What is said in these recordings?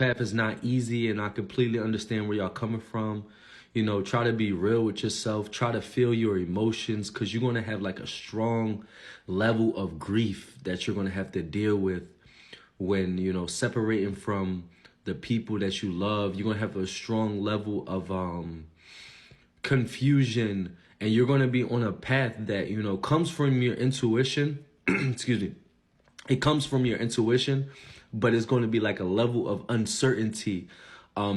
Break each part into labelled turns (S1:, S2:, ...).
S1: path is not easy, and I completely understand where y'all coming from. You know, try to be real with yourself. Try to feel your emotions, because you're going to have like a strong level of grief that you're going to have to deal with when, you know, separating from the people that you love. You're going to have a strong level of confusion, and you're going to be on a path that, you know, comes from your intuition. Excuse me. It comes from your intuition, but it's going to be like a level of uncertainty,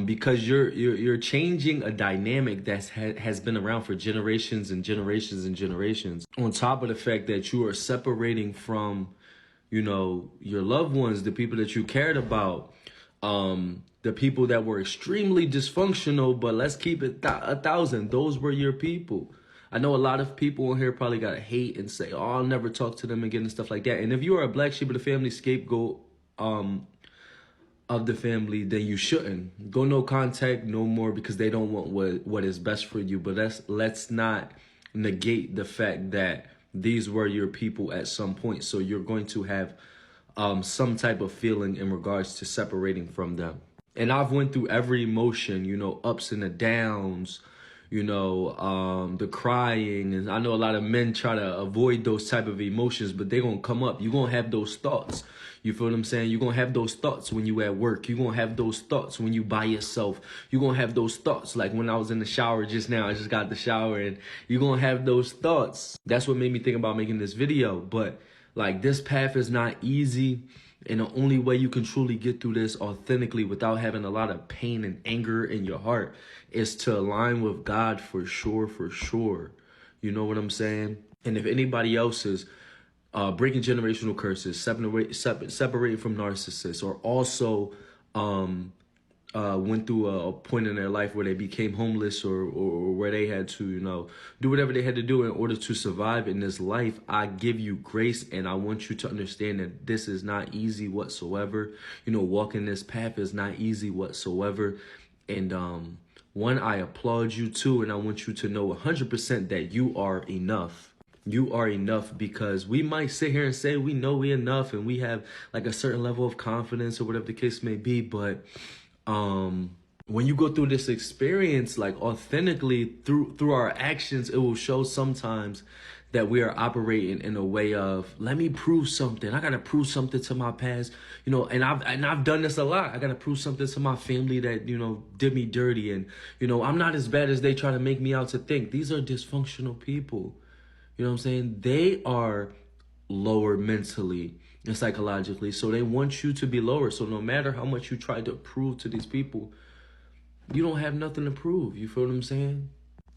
S1: because you're changing a dynamic that has been around for generations and generations and generations. On top of the fact that you are separating from, you know, your loved ones, the people that you cared about, the people that were extremely dysfunctional, but let's keep it 1,000. Those were your people. I know a lot of people on here probably got to hate and say, oh, I'll never talk to them again and stuff like that. And if you are a black sheep of the family, scapegoat of the family, then you shouldn't. Go no contact no more, because they don't want what is best for you. But let's not negate the fact that these were your people at some point. So you're going to have some type of feeling in regards to separating from them. And I've went through every emotion, you know, ups and the downs, you know, the crying. And I know a lot of men try to avoid those type of emotions, but they're going to come up. You're going to have those thoughts. You feel what I'm saying? You're going to have those thoughts when you at work. You're going to have those thoughts when you by yourself. You're going to have those thoughts. Like when I was in the shower just now, I just got the shower, and you're going to have those thoughts. That's what made me think about making this video. But like, this path is not easy. And the only way you can truly get through this authentically without having a lot of pain and anger in your heart is to align with God for sure, for sure. You know what I'm saying? And if anybody else is breaking generational curses, separating from narcissists, or also went through a point in their life where they became homeless, or where they had to, you know, do whatever they had to do in order to survive in this life, I give you grace, and I want you to understand that this is not easy whatsoever. You know, walking this path is not easy whatsoever. And one, I applaud you too, and I want you to know 100% that you are enough. You are enough, because we might sit here and say we know we're enough and we have like a certain level of confidence or whatever the case may be, but when you go through this experience, like authentically through our actions, it will show sometimes that we are operating in a way of, let me prove something. I got to prove something to my past, you know, and I've done this a lot. I got to prove something to my family that, you know, did me dirty. And, you know, I'm not as bad as they try to make me out to think. These are dysfunctional people. You know what I'm saying? They are lower mentally and psychologically, so they want you to be lower. So no matter how much you try to prove to these people, you don't have nothing to prove. You feel what I'm saying?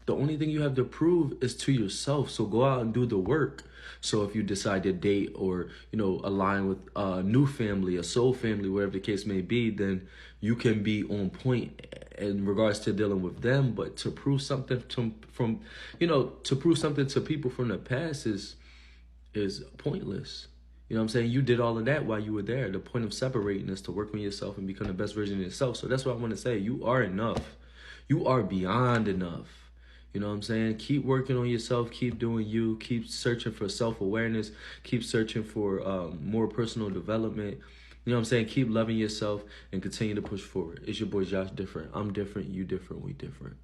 S1: The only thing you have to prove is to yourself. So go out and do the work. So if you decide to date or, you know, align with a new family, a soul family, whatever the case may be, then you can be on point in regards to dealing with them. But to prove something to prove something to people from the past is pointless. You know what I'm saying? You did all of that while you were there. The point of separating is to work on yourself and become the best version of yourself. So that's what I want to say. You are enough. You are beyond enough. You know what I'm saying? Keep working on yourself. Keep doing you. Keep searching for self-awareness. Keep searching for more personal development. You know what I'm saying? Keep loving yourself and continue to push forward. It's your boy Josh Different. I'm different. You different. We different.